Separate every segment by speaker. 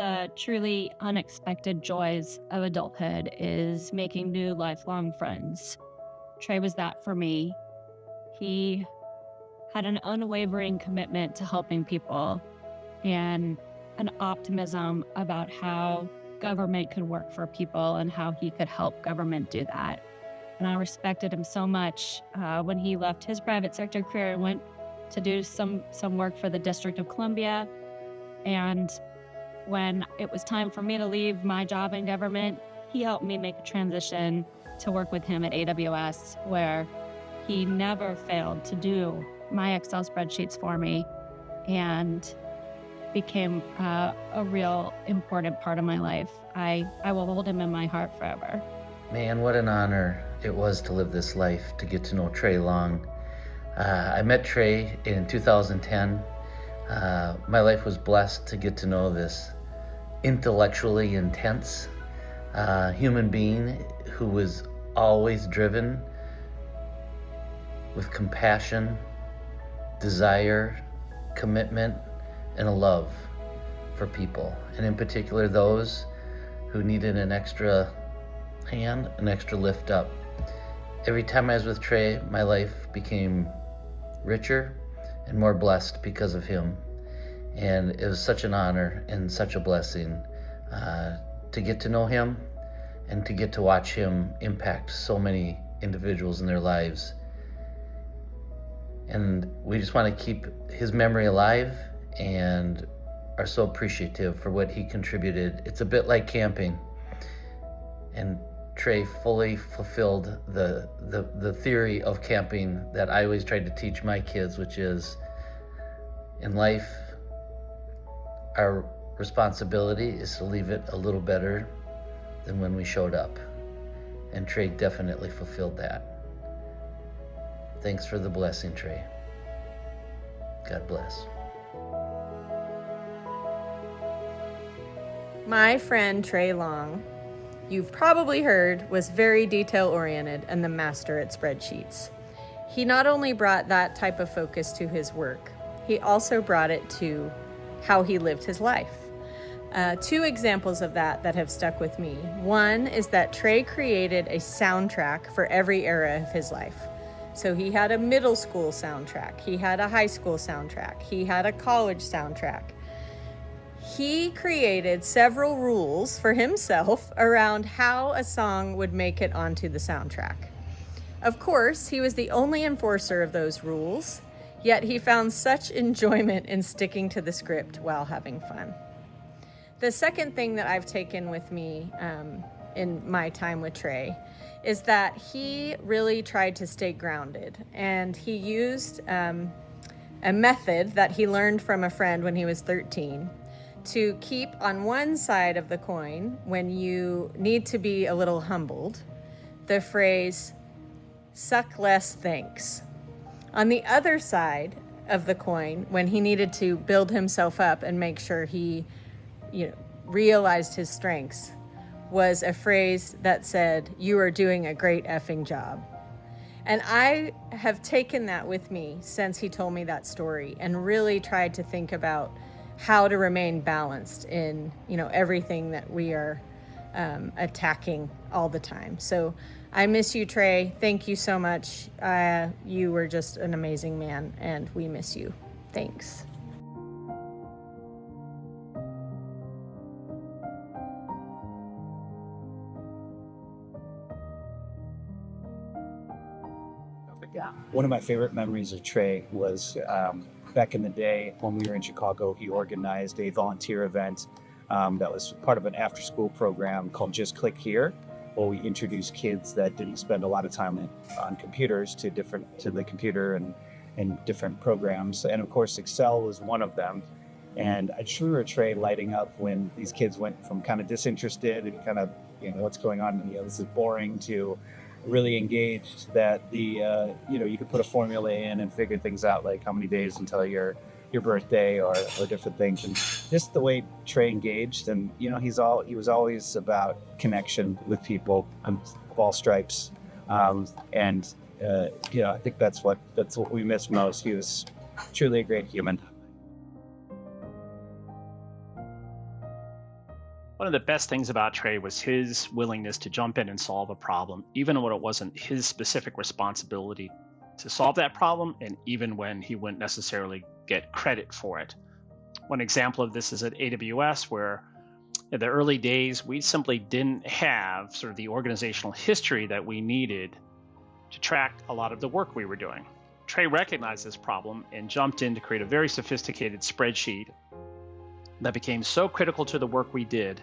Speaker 1: the truly unexpected joys of adulthood is making new lifelong friends. Trey was that for me. He had an unwavering commitment to helping people and an optimism about how government could work for people and how he could help government do that. And I respected him so much when he left his private sector career and went to do some work for the District of Columbia. And when it was time for me to leave my job in government, he helped me make a transition to work with him at AWS, where he never failed to do my Excel spreadsheets for me and became a real important part of my life. I will hold him in my heart forever.
Speaker 2: Man, what an honor it was to live this life, to get to know Trey Long. I met Trey in 2010. My life was blessed to get to know this intellectually intense human being who was always driven with compassion, desire, commitment, and a love for people, and in particular those who needed an extra hand, an extra lift up. Every time I was with Trey, my life became richer and more blessed because of him. And it was such an honor and such a blessing to get to know him and to get to watch him impact so many individuals in their lives. And we just want to keep his memory alive and are so appreciative for what he contributed. It's a bit like camping. And Trey fully fulfilled the theory of camping that I always tried to teach my kids, which is in life, our responsibility is to leave it a little better than when we showed up. And Trey definitely fulfilled that. Thanks for the blessing, Trey. God bless.
Speaker 3: My friend Trey Long, you've probably heard, was very detail-oriented and the master at spreadsheets. He not only brought that type of focus to his work, he also brought it to how he lived his life. Two examples of that have stuck with me. One is that Trey created a soundtrack for every era of his life. So he had a middle school soundtrack, he had a high school soundtrack, he had a college soundtrack. He created several rules for himself around how a song would make it onto the soundtrack. Of course, he was the only enforcer of those rules, yet he found such enjoyment in sticking to the script while having fun. The second thing that I've taken with me in my time with Trey is that he really tried to stay grounded, and he used a method that he learned from a friend when he was 13 to keep on one side of the coin, when you need to be a little humbled, the phrase, "suck less, thanks." On the other side of the coin, when he needed to build himself up and make sure he realized his strengths, was a phrase that said, "You are doing a great effing job." And I have taken that with me since he told me that story and really tried to think about how to remain balanced in everything that we are attacking all the time. So I miss you, Trey. Thank you so much. You were just an amazing man, and we miss you. Thanks.
Speaker 4: One of my favorite memories of Trey was back in the day when we were in Chicago. He organized a volunteer event that was part of an after-school program called Just Click Here, where we introduced kids that didn't spend a lot of time on computers to the computer and different programs. And of course, Excel was one of them. And I just remember Trey lighting up when these kids went from kind of disinterested and kind of, what's going on? This is boring, to really engaged, that you could put a formula in and figure things out, like how many days until your birthday or different things. And just the way Trey engaged, and he was always about connection with people of all stripes. I think that's what we miss most. He was truly a great human.
Speaker 5: One of the best things about Trey was his willingness to jump in and solve a problem, even when it wasn't his specific responsibility to solve that problem, and even when he wouldn't necessarily get credit for it. One example of this is at AWS, where in the early days, we simply didn't have sort of the organizational history that we needed to track a lot of the work we were doing. Trey recognized this problem and jumped in to create a very sophisticated spreadsheet that became so critical to the work we did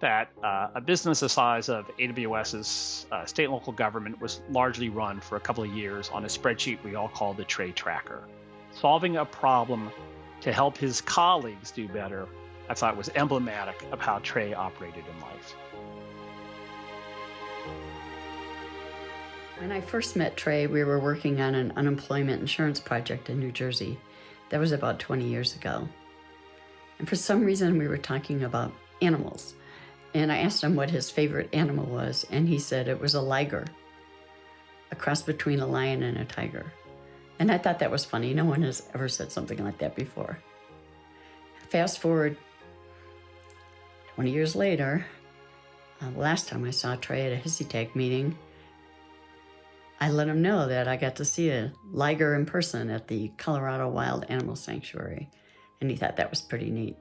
Speaker 5: that a business the size of AWS's state and local government was largely run for a couple of years on a spreadsheet we all called the Trey Tracker. Solving a problem to help his colleagues do better, I thought was emblematic of how Trey operated in life.
Speaker 6: When I first met Trey, we were working on an unemployment insurance project in New Jersey. That was about 20 years ago. And for some reason, we were talking about animals. And I asked him what his favorite animal was, and he said it was a liger, a cross between a lion and a tiger. And I thought that was funny. No one has ever said something like that before. Fast forward 20 years later, the last time I saw Trey at a HSITAG meeting, I let him know that I got to see a liger in person at the Colorado Wild Animal Sanctuary, and he thought that was pretty neat.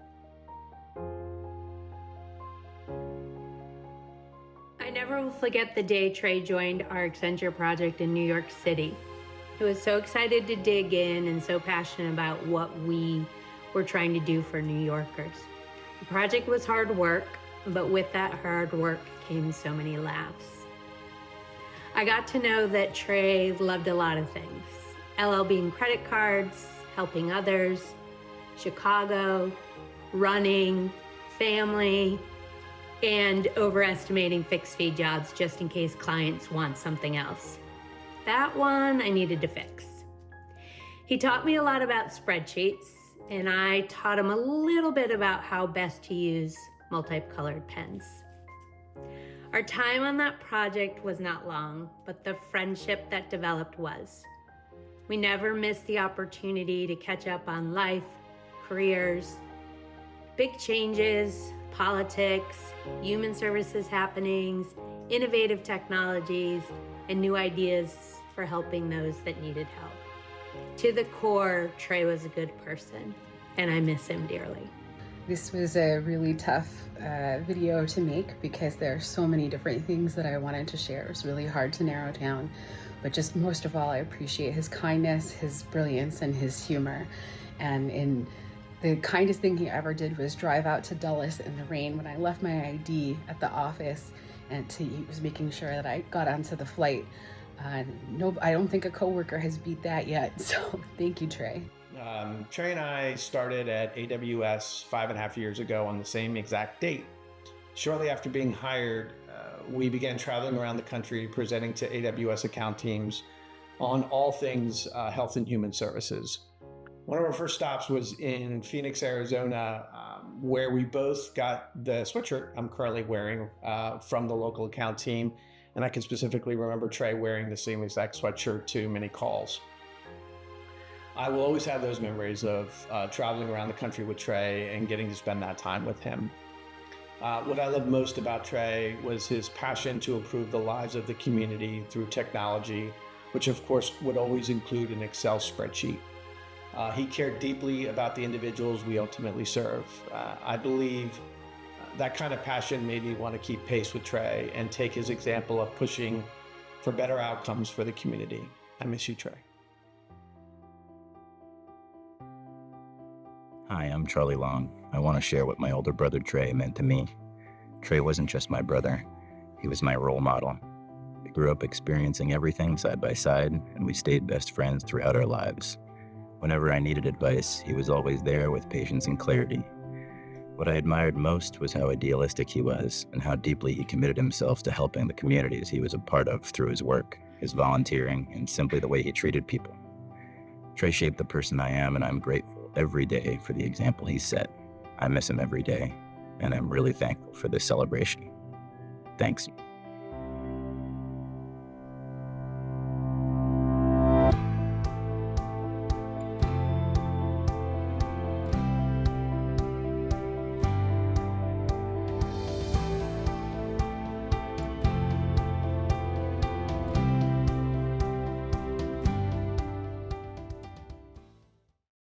Speaker 7: I never will forget the day Trey joined our Accenture project in New York City. He was so excited to dig in and so passionate about what we were trying to do for New Yorkers. The project was hard work, but with that hard work came so many laughs. I got to know that Trey loved a lot of things. LL Bean credit cards, helping others, Chicago, running, family, and overestimating fixed fee jobs just in case clients want something else. That one I needed to fix. He taught me a lot about spreadsheets, and I taught him a little bit about how best to use multicolored pens. Our time on that project was not long, but the friendship that developed was. We never missed the opportunity to catch up on life, careers, big changes, politics, human services happenings, innovative technologies, and new ideas for helping those that needed help. To the core, Trey was a good person, and I miss him dearly.
Speaker 8: This was a really tough video to make because there are so many different things that I wanted to share. It was really hard to narrow down, but just most of all, I appreciate his kindness, his brilliance, and his humor. And the kindest thing he ever did was drive out to Dulles in the rain when I left my ID at the office, and he was making sure that I got onto the flight. No, I don't think a coworker has beat that yet. So thank you, Trey.
Speaker 9: Trey and I started at AWS 5.5 years ago on the same exact date. Shortly after being hired, we began traveling around the country presenting to AWS account teams on all things health and human services. One of our first stops was in Phoenix, Arizona, where we both got the sweatshirt I'm currently wearing from the local account team. And I can specifically remember Trey wearing the same exact sweatshirt to many calls. I will always have those memories of traveling around the country with Trey and getting to spend that time with him. What I loved most about Trey was his passion to improve the lives of the community through technology, which of course would always include an Excel spreadsheet. He cared deeply about the individuals we ultimately serve. I believe that kind of passion made me want to keep pace with Trey and take his example of pushing for better outcomes for the community. I miss you, Trey.
Speaker 10: Hi, I'm Charlie Long. I want to share what my older brother Trey meant to me. Trey wasn't just my brother, he was my role model. We grew up experiencing everything side by side, and we stayed best friends throughout our lives. Whenever I needed advice, he was always there with patience and clarity. What I admired most was how idealistic he was and how deeply he committed himself to helping the communities he was a part of through his work, his volunteering, and simply the way he treated people. Trey shaped the person I am, and I'm grateful every day for the example he set. I miss him every day, and I'm really thankful for this celebration. Thanks.